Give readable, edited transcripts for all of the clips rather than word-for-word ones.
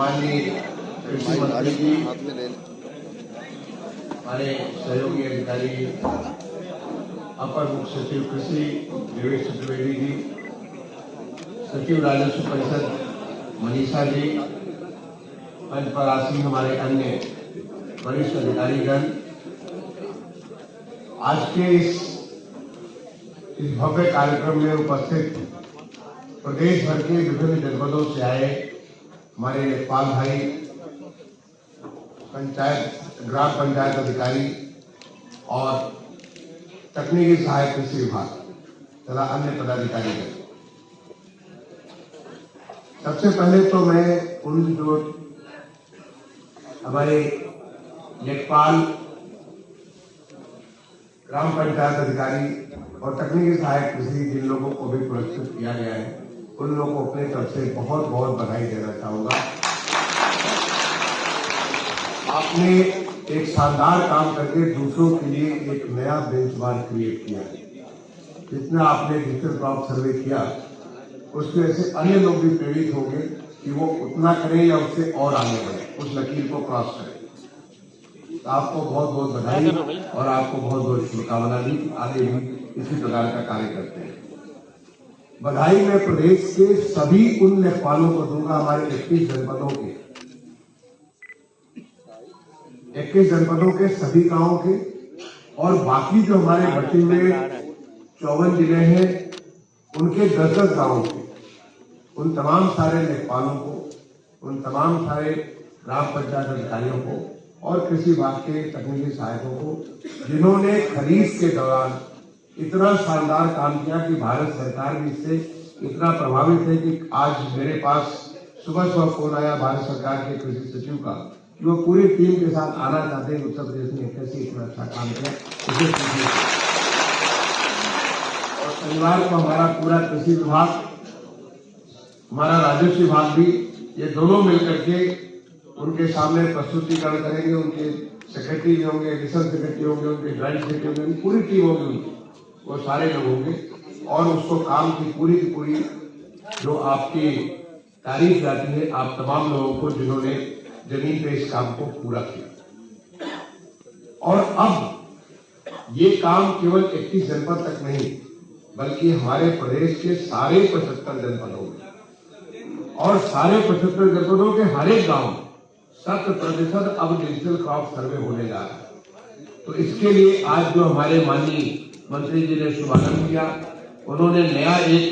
माननीय कृषि मंत्री जी, हमारे सहयोगी अधिकारी अपर मुख्य सचिव कृषि देवेश चतुर्वेदी जी, सचिव राजस्व परिषद मनीषा जी, मंच पर आसीन हमारे अन्य वरिष्ठ अधिकारीगण, आज के इस भव्य कार्यक्रम में उपस्थित प्रदेश भर के विभिन्न जनपदों से आए हमारे लेखपाल भाई, ग्राम पंचायत अधिकारी और तकनीकी सहायक कृषि विभाग तथा अन्य पदाधिकारी। सबसे पहले तो मैं उन जो हमारे लेखपाल, ग्राम पंचायत अधिकारी और तकनीकी सहायक कृषि जिन लोगों को भी पुरस्कृत किया गया है, उन लोगों को अपने तरफ से बहुत बहुत बधाई देना चाहूंगा। आपने एक शानदार काम करके दूसरों के लिए एक नया बेंचमार्क क्रिएट किया है। जितना आपने डिजिटल क्रॉप सर्वे किया, उसकी वजह से अन्य लोग भी प्रेरित होंगे कि वो उतना करें या उससे और आगे बढ़े, उस लकीर को क्रॉस करें। तो आपको बहुत बहुत बधाई और आपको बहुत बहुत शुभकामनाएं, आगे भी इसी प्रकार का कार्य करते हैं। बधाई मैं प्रदेश के सभी उन लेखपालों को दूंगा, हमारे 21 जनपदों के सभी गांवों के, और बाकी जो हमारे बचे हुए 54 जिले हैं उनके 10-10 गांवों के, उन तमाम सारे लेखपालों को, उन तमाम सारे ग्राम पंचायत अधिकारियों को और कृषि विभाग के तकनीकी सहायकों को, जिन्होंने खरीफ के दौरान इतना शानदार काम किया कि भारत सरकार भी इससे इतना प्रभावित है कि आज मेरे पास सुबह फोन आया भारत सरकार के कृषि सचिव का कि वो पूरी टीम के साथ आना चाहते हैं उत्तर प्रदेश में कैसे इतना अच्छा काम किया। और शनिवार को हमारा पूरा कृषि विभाग, हमारा राजस्व विभाग भी, ये दोनों मिलकर के उनके सामने प्रस्तुतिकरण करेंगे। उनके सेक्रेटरी भी होंगे, एडिशनल सेक्रेटरी होंगे, उनके ज्वाइंट सेक्रेटरी होंगे, पूरी टीम होगी उनकी, वो सारे लोग होंगे और उसको काम की पूरी जो आपकी तारीफ जाती है आप तमाम लोगों को जिन्होंने जमीन पे इस काम को पूरा किया। और अब ये काम केवल 21 जनपद तक नहीं, बल्कि हमारे प्रदेश के सारे 75 जनपदों में, और सारे 75 जनपदों के हर एक गांव 100% अब डिजिटल क्रॉप सर्वे होने जा रहा है। तो इसके लिए आज जो हमारे माननीय मंत्री जी ने शुभारंभ किया, उन्होंने नया एक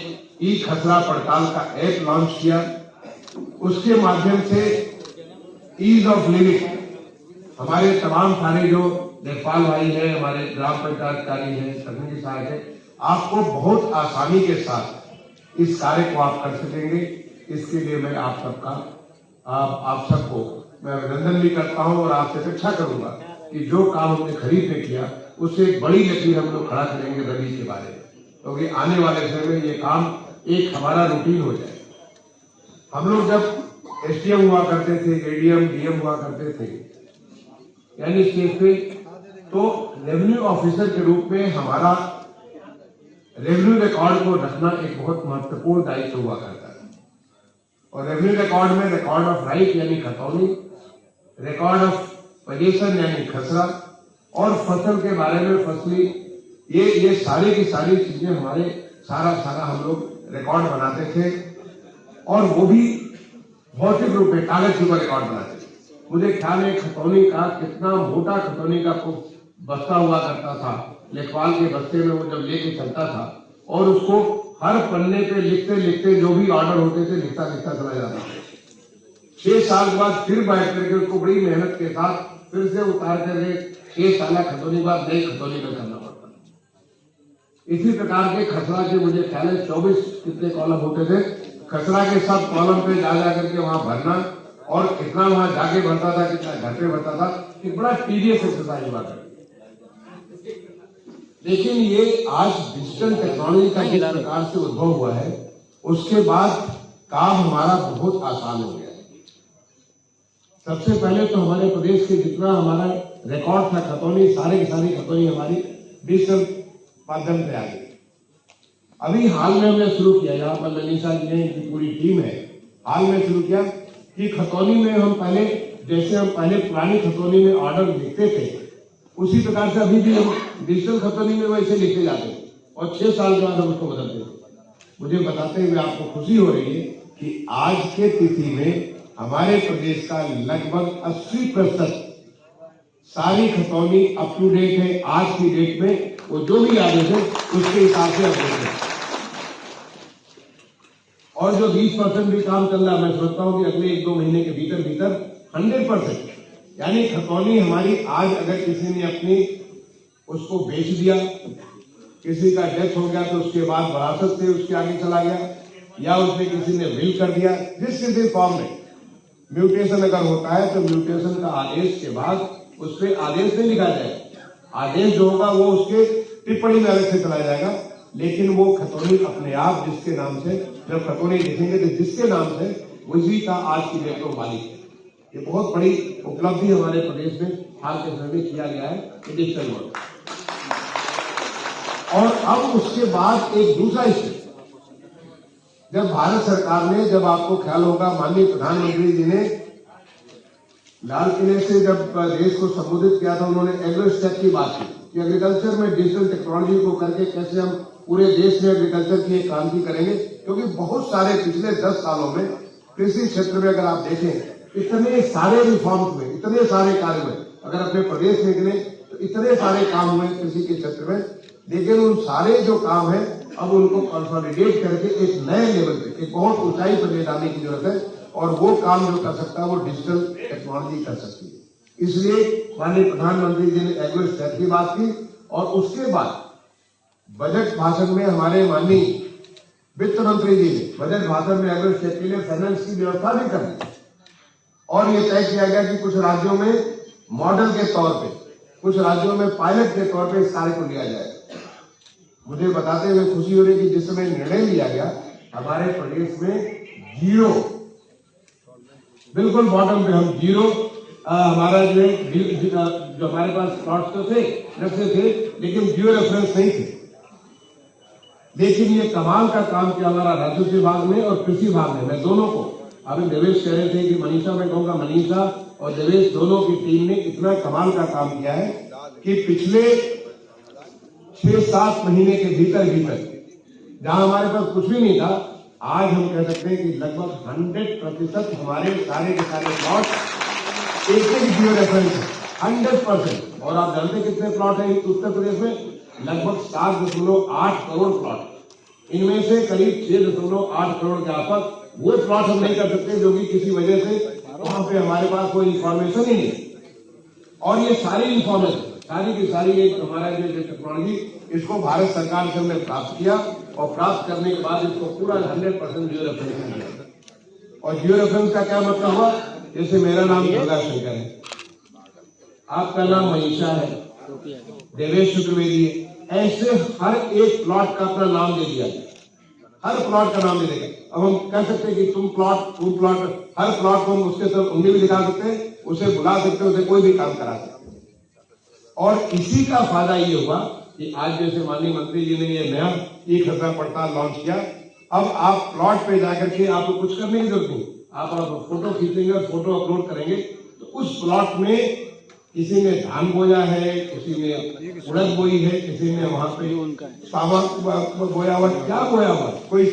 ई खसरा पड़ताल का ऐप लॉन्च किया। उसके माध्यम से ईज ऑफ लिविंग हमारे तमाम सारे जो लेखपाल भाई हैं, हमारे ग्राम पंचायत अधिकारी हैं, तकनीकी सहायक हैं, आपको बहुत आसानी के साथ इस कार्य को आप कर सकेंगे। इसके लिए मैं आप सबको मैं अभिनंदन भी करता हूं और आपसे अपेक्षा करूंगा कि जो काम हमने खरीफ में किया उससे एक बड़ी लकीर हम लोग खड़ा करेंगे रबी के बारे में, क्योंकि आने वाले समय में ये काम एक हमारा रूटीन हो जाए। हम लोग जब एसडीएम हुआ करते थे, एडीएम, डीएम हुआ करते थे, यानी स्टेट पे, तो रेवेन्यू ऑफिसर के रूप में हमारा रेवेन्यू रिकॉर्ड को रखना एक बहुत महत्वपूर्ण दायित्व हुआ करता है। और रेवेन्यू रिकॉर्ड में रिकॉर्ड ऑफ राइट यानी खतौनी, रिकॉर्ड ऑफ पोजीशन यानी खसरा, और फसल के बारे में फसली, ये सारी की सारी चीजें हमारे सारा हम लोग रिकॉर्ड बनाते थे, और वो भी भौतिक रूप में कागज के ऊपर रिकॉर्ड बनाते थे। मुझे ख्याल है खतौनी का कितना मोटा खतौनी का बस्ता हुआ करता था, लेखपाल के बस्ते में वो जब लेके चलता था, और उसको हर पन्ने पे लिखते लिखते जो भी ऑर्डर होते थे लिखता चला जाता था। 6 साल के बाद फिर बैठ करके उसको बड़ी मेहनत के साथ फिर से उतार करके 6 साल खतौनी बाद नई खतौनी में करना पड़ता। इसी प्रकार के खसरा के मुझे ख्याल है 24 कितने कॉलम होते थे, खसरा के सब कॉलम पे जा करके वहां भरना, और कितना वहां जाके भरता था, कितना घर पे भरता था, एक बड़ा टीडियस एक्सरसाइज हुआ करता। लेकिन ये आज डिजिटल टेक्नोलॉजी का जिस प्रकार से उद्भव हुआ है, उसके बाद काम हमारा बहुत आसान हो गया है। सबसे पहले तो हमारे प्रदेश के जितना हमारा रिकॉर्ड था खतौनी, सारी की सारी खतौनी हमारी डिजिटल माध्यम से आ गई। अभी हाल में हमने शुरू किया, यहाँ पर मनीषा जी ने, इनकी पूरी टीम है, हाल में शुरू किया कि खतौनी में हम पहले, जैसे हम पहले पुरानी खतौनी में ऑर्डर लिखते थे, उसी प्रकार से अभी भी हम डिजिटल खतौनी में वैसे लिखे जाते हैं और 6 साल के बाद हम उसको बदलते हैं। मुझे बताते हुए आपको खुशी हो रही है कि आज के तिथि में हमारे प्रदेश का लगभग 80% सारी खतौनी अप टू डेट है। आज की डेट में वो जो भी आदेश है उसके हिसाब से अपडेट है। और जो 20% भी काम चल रहा है, मैं सोचता हूं कि अगले 1-2 महीने के भीतर 100%, यानी खतौनी हमारी आज अगर किसी ने अपनी उसको बेच दिया, किसी का डेथ हो गया तो उसके बाद विरासत से उसके आगे चला गया, या उसने किसी ने विल कर दिया, जिस किसी फॉर्म में म्यूटेशन अगर होता है तो म्यूटेशन का आदेश के बाद उस पर आदेश नहीं लिखा जाएगा। आदेश जो होगा वो उसके टिप्पणी में अलग से चला जाएगा, लेकिन वो खतौनी अपने आप जिसके नाम से जब खतौनी लिखेंगे तो जिसके नाम से उसी का आज की डेट में मालिक है। ये बहुत बड़ी उपलब्धि हमारे प्रदेश में हाल के समय में किया गया है डिजिटल वर्ल्ड। और अब उसके बाद एक दूसरा स्टेप, जब भारत सरकार ने, जब आपको ख्याल होगा माननीय प्रधानमंत्री जी ने लाल किले से जब देश को संबोधित किया था, उन्होंने एग्रो स्टेप की बात की कि एग्रीकल्चर में डिजिटल टेक्नोलॉजी को करके कैसे हम पूरे देश में एग्रीकल्चर की एक क्रांति करेंगे। क्योंकि बहुत सारे पिछले 10 सालों में कृषि क्षेत्र में अगर आप देखें, इतने सारे रिफॉर्म्स में, इतने सारे कार्य में, अगर अपने प्रदेश में गिने तो इतने सारे काम हुए कृषि के क्षेत्र में, लेकिन उन सारे जो काम है अब उनको कंसोलिडेट करके एक नए लेवल पे, एक बहुत ऊंचाई पर ले जाने की जरूरत है। और वो काम जो कर सकता है वो डिजिटल टेक्नोलॉजी कर सकती है। इसलिए माननीय प्रधानमंत्री जी ने एग्रो स्टेप की बात की और उसके बाद बजट भाषण में हमारे माननीय वित्त मंत्री जी ने बजट भाषण में एग्रो स्टेप के लिए फाइनेंस की व्यवस्था भी कर दी और ये तय किया गया कि कुछ राज्यों में मॉडल के तौर पे, कुछ राज्यों में पायलट के तौर पे इस कार्य को लिया जाए। मुझे बताते हुए खुशी हो रही है कि जिस समय निर्णय लिया गया, हमारे प्रदेश में जीरो, बिल्कुल बॉटम पे हम जीरो, हमारा जो हमारे पास प्लॉट्स तो थे, नक्शे थे, लेकिन जियो रेफरेंस नहीं थे। लेकिन ये कमाल का काम किया हमारा राजस्व विभाग ने और कृषि विभाग ने, मैं दोनों को, अभी देवेश कह रहे थे कि मनीषा, मैं कहूंगा मनीषा और देवेश दोनों की टीम ने इतना कमाल का काम किया है कि पिछले 6-7 महीने के भीतर जहां हमारे पास कुछ भी नहीं था, आज हम कह सकते हैं कि लगभग 100% हमारे सारे के सारे प्लॉट एक जियो रेफरेंस है, 100%। और आप जानते कितने प्लॉट है उत्तर प्रदेश में? लगभग 7.8 करोड़ प्लॉट। इनमें से करीब 6.8 करोड़ के आसपास वो प्लॉट हम नहीं कर सकते जो कि किसी वजह से वहां पे हमारे पास कोई इंफॉर्मेशन ही नहीं। और ये सारी इंफॉर्मेशन, सारी की सारी एक हमारा जो टेक्नोलॉजी, इसको भारत सरकार से हमने प्राप्त किया और प्राप्त करने के बाद इसको पूरा 100% जियो रेफरेंस किया। और जियो रेफरेंस का क्या मतलब हुआ? जैसे मेरा नाम दुर्गा शंकर है, आपका नाम मनीषा है, देवेश चतुर्वेदी है, ऐसे हर एक प्लॉट का अपना नाम दे दिया, हर प्लॉट का नाम दे देगा। अब हम कह सकते हैं कि तुम प्लॉट, हर प्लॉट को हम उसके साथ उंगली भी दिखा सकते हैं, उसे बुला सकते हैं, उसे कोई भी काम करा सकते हैं। और इसी का फायदा ये हुआ कि आज जैसे माननीय मंत्री जी ने ये नया ई-खसरा पड़ताल लॉन्च किया। अब आप प्लॉट पे जाकर के आपको कुछ करने की जरूरत नहीं, आप फोटो खींचेंगे और फोटो अपलोड करेंगे तो उस प्लॉट में किसी ने धान बोया है, किसी ने उड़द बोई है, किसी ने वहां पे सावा बोया हुआ, क्या बोया हुआ, कोई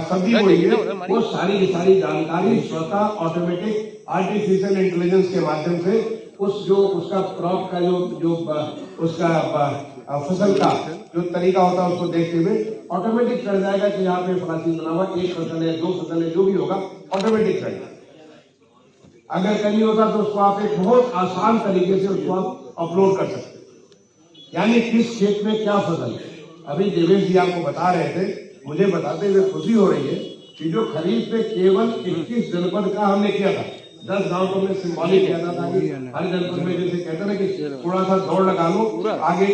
सब्जी बोई है, वो सारी की सारी जानकारी स्वतः ऑटोमेटिक आर्टिफिशियल इंटेलिजेंस के माध्यम से उसका क्रॉप का जो उसका फसल का जो तरीका होता है उसको देखते हुए ऑटोमेटिक कर जाएगा कि यहाँ पे फलासी बना हुआ, 1 फसल है, 2 फसल है, जो भी होगा ऑटोमेटिक कर जाएगा। अगर कहीं होता तो उसको आप एक बहुत आसान तरीके से उसको आप अपलोड कर सकते हैं, यानी किस खेत में क्या फसल है। अभी देवेश जी आपको बता रहे थे, मुझे बताते हुए खुशी हो रही है कि जो खरीफ में केवल 21 जनपद का हमने किया था, 10 गांव को हमने सिंबॉलिक किया था ताकि हर जनपद में जैसे कहते ना कि थोड़ा सा दौड़ लगा लो, आगे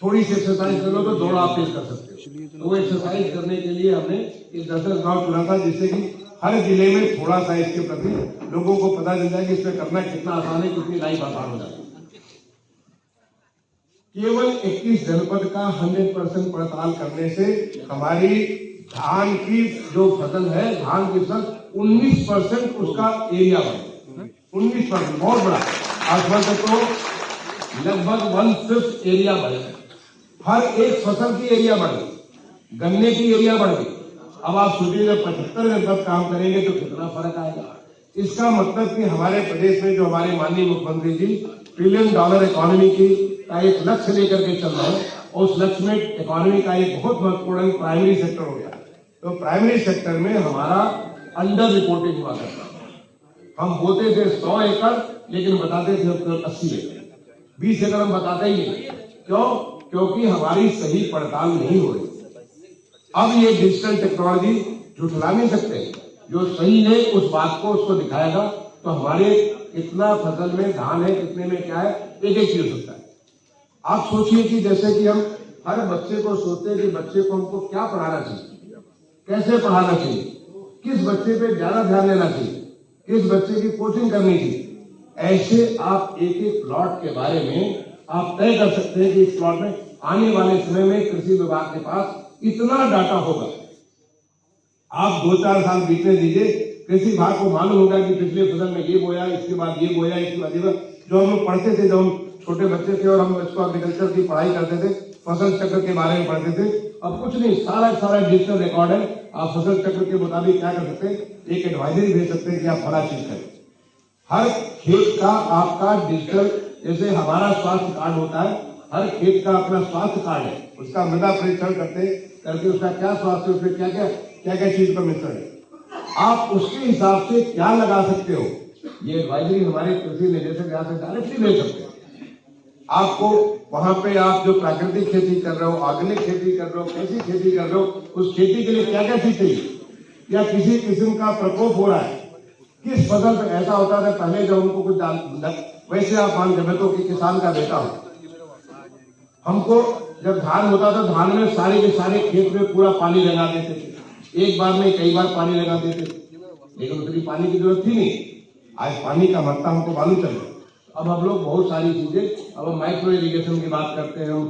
थोड़ी सी एक्सरसाइज कर लो तो दौड़ आप तेज कर सकते हो। तो वो एक्सरसाइज करने के लिए हमने ये 10 गांव चुना था, जिससे कि हर जिले में थोड़ा सा इसके प्रति लोगों को पता चल जाए कि इसमें करना कितना आसान है, कितनी लाइफ आसान हो जाती है। केवल 21 जनपद का 100% पड़ताल करने से हमारी धान की जो फसल है, धान की फसल 19% उसका एरिया बढ़े, 19%, बहुत बड़ा। आसमान तक तो लगभग 1/5 एरिया बढ़े, हर एक फसल की एरिया बढ़ गई, गन्ने की एरिया बढ़ गई। अब आप सोचिए जब 75 जनपद काम करेंगे तो कितना फर्क आएगा। इसका मतलब कि हमारे प्रदेश में जो हमारे माननीय मुख्यमंत्री जी $1 ट्रिलियन इकोनॉमी की का एक लक्ष्य लेकर के चल रहे हैं, और उस लक्ष्य में इकोनॉमी का एक बहुत महत्वपूर्ण प्राइमरी सेक्टर हो गया। तो प्राइमरी सेक्टर में हमारा अंडर रिपोर्टिंग हुआ करता था। हम बोते थे 100 एकड़, लेकिन बताते थे 80 एकड़, 20 एकड़ हम बताते ही नहीं। क्यों? क्योंकि हमारी सही पड़ताल नहीं हो रही। अब ये डिजिटल टेक्नोलॉजी झुठला नहीं सकते, जो सही है उस बात को उसको दिखाएगा, तो हमारे कितना फसल में धान है, कितने में क्या है, एक एक चीज होता है। आप सोचिए कि जैसे कि हम हर बच्चे को सोचते हैं कि बच्चे को हमको क्या पढ़ाना चाहिए, कैसे पढ़ाना चाहिए, किस बच्चे पे ज्यादा ध्यान देना चाहिए, किस बच्चे की कोचिंग करनी चाहिए, ऐसे आप एक एक प्लॉट के बारे में आप तय कर सकते हैं कि इस प्लॉट में आने वाले समय में कृषि विभाग के पास इतना डाटा होगा। आप 2-4 साल बीतने दीजिए, कृषि विभाग को मालूम होगा कि पिछले फसल में ये बोया, इसके बाद ये बोया, इसके बाद ये, जो हम लोग पढ़ते थे जब हम छोटे बच्चे थे और हम इसको एग्रीकल्चर की पढ़ाई करते थे, फसल चक्र के बारे में पढ़ते थे। अब कुछ नहीं, सारा डिजिटल रिकॉर्ड है। आप फसल चक्र के मुताबिक क्या कर सकते हैं, एक एडवाइजरी भेज सकते हैं कि आप फला चीज करें। हर खेत का आपका डिजिटल, जैसे हमारा स्वास्थ्य कार्ड होता है, हर खेत का अपना स्वास्थ्य कार्ड है, उसका मृदा परीक्षण करके उसका क्या स्वास्थ्य, उसमें क्या क्या चीज का मिश्रण है, आप उसके हिसाब से क्या लगा सकते हो, ये एडवाइजरी हमारे कृषि निदेशक यहाँ से डायरेक्टली ले सकते हैं। आपको वहां पे आप जो प्राकृतिक खेती कर रहे हो, ऑर्गेनिक खेती कर रहे हो, कैसी खेती कर रहे हो, उस खेती के लिए क्या क्या चीज चाहिए, या किसी किस्म का प्रकोप हो रहा है, किस फसल पे ऐसा होता था पहले जब हमको कुछ, वैसे आप मान के बैठो कि किसान का बेटा हो, हमको जब धान होता था, धान में सारे के सारे खेत में पूरा पानी लगा देते थे, एक बार में कई बार पानी लगा देते थे, लेकिन उतनी पानी की जरूरत थी नहीं। आज पानी का महत्व हमको मालूम चल गया। अब हम लोग बहुत सारी चीजें, अब हम माइक्रो इरिगेशन की बात करते हैं, हम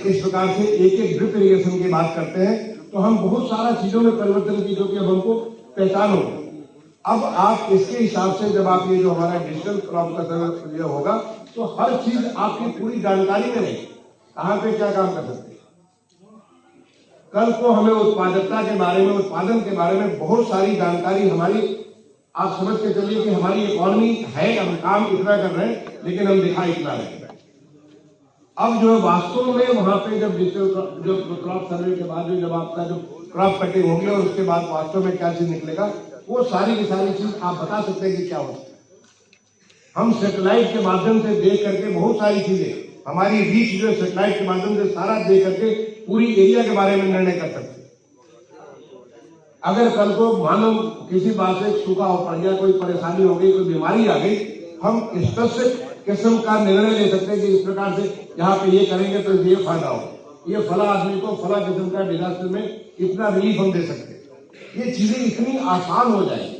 इस प्रकार से एक ड्रिप इरिगेशन की बात करते हैं, तो हम बहुत सारा चीजों में परिवर्तन की जो कि अब हमको पहचान हो। अब आप इसके हिसाब से जब आप ये जो हमारा डिजिटल क्रॉप का सर्वे होगा, तो हर चीज आपकी पूरी जानकारी में रहेगी, कहाँ पे क्या काम कर सकते हैं। कल को हमें उत्पादकता के बारे में, उत्पादन के बारे में बहुत सारी जानकारी हमारी, आप समझ के चलिए कि हमारी इकोनॉमी है, हम काम इतना कर रहे हैं लेकिन हम दिखा इतना रहे हैं। अब जो वास्तव में वहां पे जब डिजिटल जो क्रॉप सर्वे के बाद जब आपका जो क्रॉप कटिंग होगी और उसके बाद वास्तव में क्या चीज निकलेगा, वो सारी की सारी चीज आप बता सकते हैं कि क्या होता है। हम सैटेलाइट के माध्यम से देख करके बहुत सारी चीजें, हमारी रीच जो सैटेलाइट के माध्यम से सारा देख करके पूरी एरिया के बारे में निर्णय कर सकते हैं। अगर कल को मानो किसी बात से सूखा हो पड़ गया, कोई परेशानी हो गई, कोई बीमारी आ गई, हम स्पेसिफिक किस्म का निर्णय ले सकते हैं कि इस प्रकार से यहाँ पे ये करेंगे तो ये फायदा हो, ये फला आदमी को फला किस्म का डिजास्टर में इतना रिलीफ हम दे सकते हैं। ये चीजें इतनी आसान हो जाएगी,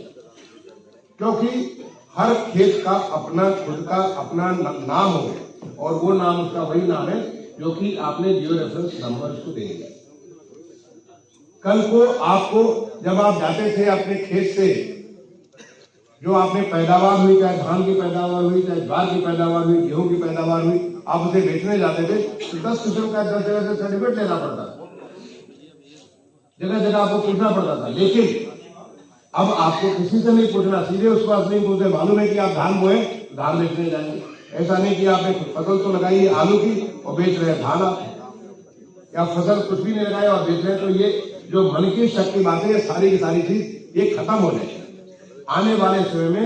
क्योंकि हर खेत का अपना खुद का अपना नाम हो, और वो नाम उसका वही नाम है जो कि आपने जियो रेफरेंस नंबर उसको दे दिया। कल को आपको जब आप जाते थे अपने खेत से, जो आपने पैदावार हुई, चाहे धान की पैदावार हुई, चाहे ज्वार की पैदावार हुई, गेहूं की पैदावार हुई, आप उसे बेचने जाते थे तो 10 किस्म का 10 जगह से सर्टिफिकेट लेना पड़ता था, जगह जगह आपको पूछना पड़ता था। लेकिन अब आपको किसी से नहीं पूछना, सीधे उसको अपनी मुझे मालूम है कि आप धान बोए, धान बेचने जाएंगे। ऐसा नहीं कि आपने फसल तो लगाई आलू की और बेच रहे हैं धान, आप या फसल कुछ भी नहीं लगाए और बेच रहे हैं, तो ये जो मन की शक्ति बातें है, सारी की सारी चीज ये खत्म हो जाए। आने वाले समय में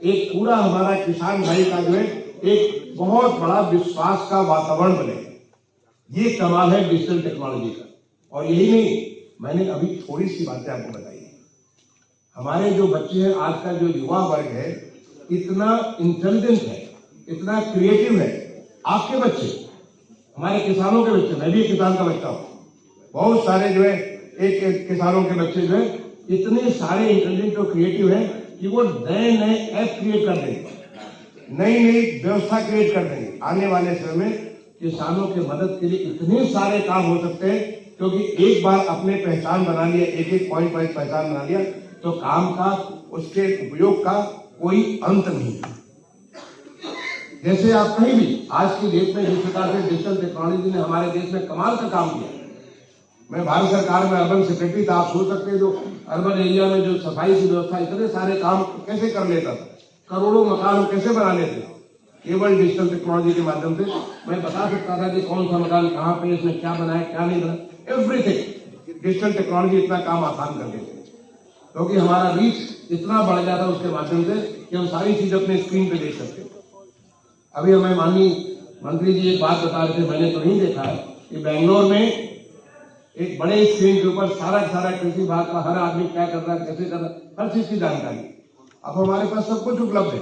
एक पूरा हमारा किसान भाई का जो है एक बहुत बड़ा विश्वास का वातावरण बने। ये कमाल है डिजिटल टेक्नोलॉजी का। और यही नहीं, मैंने अभी थोड़ी सी बातें आपको बताई। हमारे जो बच्चे हैं, आज का जो युवा वर्ग है, इतना इंटेलिजेंट है, इतना क्रिएटिव है। आपके बच्चे, हमारे किसानों के बच्चे, मैं भी किसान का बच्चा हूं, बहुत सारे जो है एक किसानों के बच्चे जो है इतने सारे इंटेलिजेंट और क्रिएटिव हैं कि वो नए नए ऐप क्रिएट कर देंगे, नई नई व्यवस्था क्रिएट कर देंगे। आने वाले समय में किसानों के मदद के लिए इतने सारे काम हो सकते हैं क्योंकि एक बार अपने पहचान बना लिया, एक एक पॉइंट वाइज पहचान बना लिया, तो काम का, उसके उपयोग का कोई अंत नहीं है। जैसे आप कहीं भी आज की डेट में जिस प्रकार से डिजिटल टेक्नोलॉजी ने हमारे देश में कमाल का काम किया। मैं भारत सरकार में अर्बन सेक्रेटरी था, आप सोच सकते हैं जो अर्बन एरिया में जो सफाई की व्यवस्था, इतने सारे काम कैसे कर लेता था, करोड़ों मकान कैसे बना लेते, केवल डिजिटल टेक्नोलॉजी के माध्यम से मैं बता सकता था कि कौन सा मकान कहाँ पे, इसमें क्या बना है क्या नहीं बना, एवरीथिंग। डिजिटल टेक्नोलॉजी इतना काम आसान कर देती है, क्योंकि हमारा रीच इतना बढ़ जाता उसके माध्यम से कि हम सारी चीज अपने स्क्रीन पे देख सकते हैं। अभी हमें माननीय मंत्री जी एक बात बता रहे थे, मैंने तो नहीं देखा है, कि बेंगलोर में एक बड़े स्क्रीन के ऊपर सारा कृषि विभाग का हर आदमी क्या कर रहा है, कैसे कर रहा है, हर चीज की जानकारी। अब हमारे पास सब कुछ उपलब्ध है।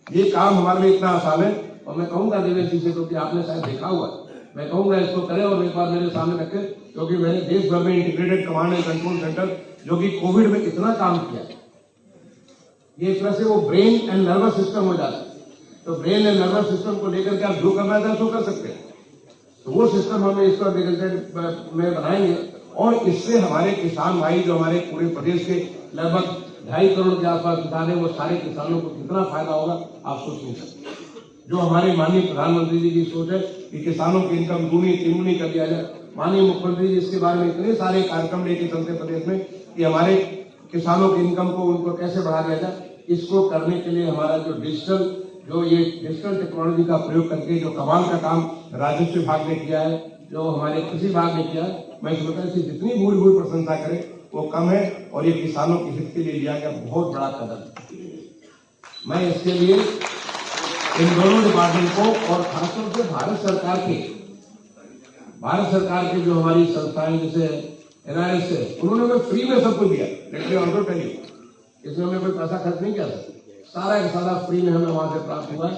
ये काम हमारे लिए इतना आसान है, और मैं कहूंगा देवेश जी से, क्योंकि आपने शायद देखा हुआ, मैं कहूंगा इसको करें और एक बार मेरे सामने रखें, क्योंकि मैंने देश भर में integrated command and control centre जो कि कोविड में इतना काम किया, ये एक तरह से वो ब्रेन एंड नर्वस सिस्टम हो जाता है। तो ब्रेन एंड नर्वस सिस्टम को लेकर के आप जो करना चाहते हैं तो कर सकते हैं। तो वो सिस्टम हमें इसको एग्रीकल्चर में बनाएंगे, और इससे हमारे किसान भाई जो हमारे पूरे प्रदेश के लगभग 2.5 करोड़ के आसपास किसान है, वो सारे किसानों को कितना फायदा होगा आप सोच नहीं सकते। जो हमारे माननीय प्रधानमंत्री जी की सोच है कि किसानों की इनकम दूनी तिगुनी कर दिया जाए, माननीय मुख्यमंत्री जी इसके बारे में इतने सारे कार्यक्रम लेके चलते प्रदेश में कि हमारे किसानों की इनकम को उनको कैसे बढ़ा दिया जाए। इसको करने के लिए हमारा जो ये डिजिटल टेक्नोलॉजी का प्रयोग करके जो कमाल का काम राजस्व विभाग ने किया है, जो हमारे कृषि विभाग ने किया है, मैं सोचता हूं जितनी भूल प्रशंसा करें वो कम है, और ये किसानों के हित के लिए लिया गया बहुत बड़ा कदम। मैं इसके लिए इन दोनों डिपार्टमेंट को, और खासतौर से भारत सरकार के जो हमारी संस्थाएं जैसे NIS है, उन्होंने हमें फ्री में सब कुछ दिया। लेकिन ऑर्डर करिए, इसमें हमें कोई पैसा खर्च नहीं किया, सारा का सारा फ्री में हमें वहां से प्राप्त हुआ है।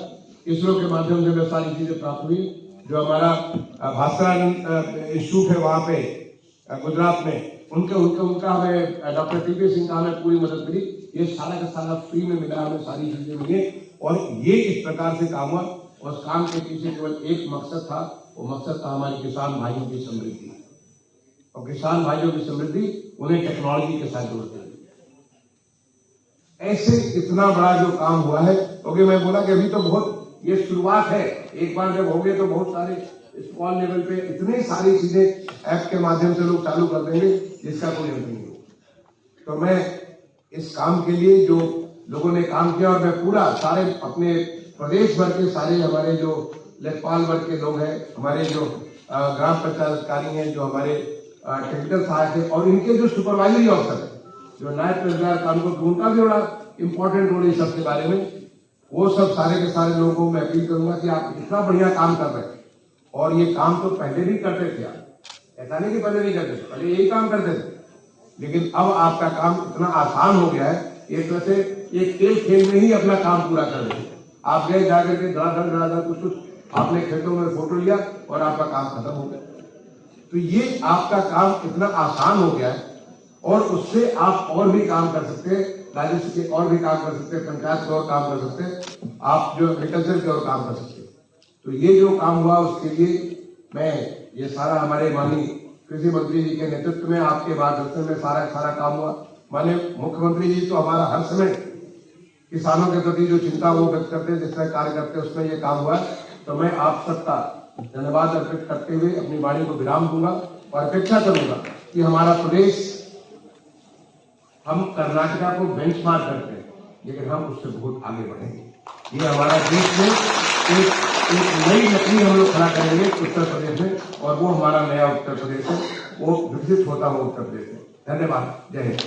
इसरो के माध्यम से हमें सारी चीजें प्राप्त हुई। जो हमारा भास्कर इंस्टीट्यूट है वहां पे गुजरात में, उनका हमें डॉक्टर TP सिंह का हमें पूरी मदद मिली। ये सारा का सारा फ्री में मिला, हमें सारी चीजें मिली, और ये इस प्रकार से काम हुआ। उस काम के पीछे केवल एक मकसद था, वो मकसद था हमारे किसान भाइयों की समृद्धि, और किसान भाइयों की समृद्धि उन्हें टेक्नोलॉजी के साथ जोड़ते हैं। ऐसे इतना बड़ा जो काम हुआ है, क्योंकि मैं बोला कि अभी तो बहुत ये शुरुआत है, एक बार जब हो गए तो बहुत सारे स्मॉल लेवल पे इतनी सारी चीजें ऐप के माध्यम से लोग चालू कर देंगे जिसका कोई अंत नहीं हो। तो मैं इस काम के लिए जो लोगों ने काम किया, और मैं पूरा सारे अपने प्रदेश भर के सारे हमारे जो लेखपाल वर्ग के लोग हैं, हमारे जो ग्राम पंचायत अधिकारी हैं, जो हमारे टेक्निकल सहायक है, और इनके जो सुपरवाइजरी ऑफिसर है, जो नायब तहसीलदार काम को, उनका भी बड़ा इंपॉर्टेंट रोल है सबके बारे में। वो सब सारे के सारे लोगों को मैं अपील करूंगा कि आप इतना बढ़िया काम कर रहे हैं, और ये काम तो पहले भी करते थे आप, ऐसा नहीं कि पहले नहीं करते थे, पहले यही काम करते थे, लेकिन अब आपका काम इतना आसान हो गया है, एक तरह से एक खेल में ही अपना काम पूरा कर देते। आप गए जाकर के धड़ाधड़ कुछ आपने खेतों में फोटो लिया और आपका काम खत्म हो गया। तो ये आपका काम इतना आसान हो गया है, और उससे आप और भी काम कर सकते हैं, राजस्व के और भी काम कर सकते हैं, पंचायत के और काम कर सकते हैं, आप जो एग्रीकल्चर के और काम कर सकते हैं। तो ये जो काम हुआ उसके लिए मैं ये सारा हमारे माननीय कृषि मंत्री जी के नेतृत्व में, आपके मार्गदर्शन में सारा काम हुआ। माननीय मुख्यमंत्री जी तो हमारा हर समय किसानों के प्रति जो चिंता वो व्यक्त करते हैं, जिसमें कार्य करते हैं, उसमें ये काम हुआ। तो मैं आप सबका धन्यवाद अर्पित करते हुए अपनी वाणी को विराम दूंगा, और अपेक्षा करूंगा कि हमारा प्रदेश, हम कर्नाटका को बेंचमार्क करते हैं, लेकिन हम उससे बहुत आगे बढ़ेंगे। ये हमारा देश में एक नई नकली हम लोग खड़ा करेंगे उत्तर प्रदेश में, और वो हमारा नया उत्तर प्रदेश है, वो विकसित होता हुआ उत्तर प्रदेश है। धन्यवाद। जय हिंद।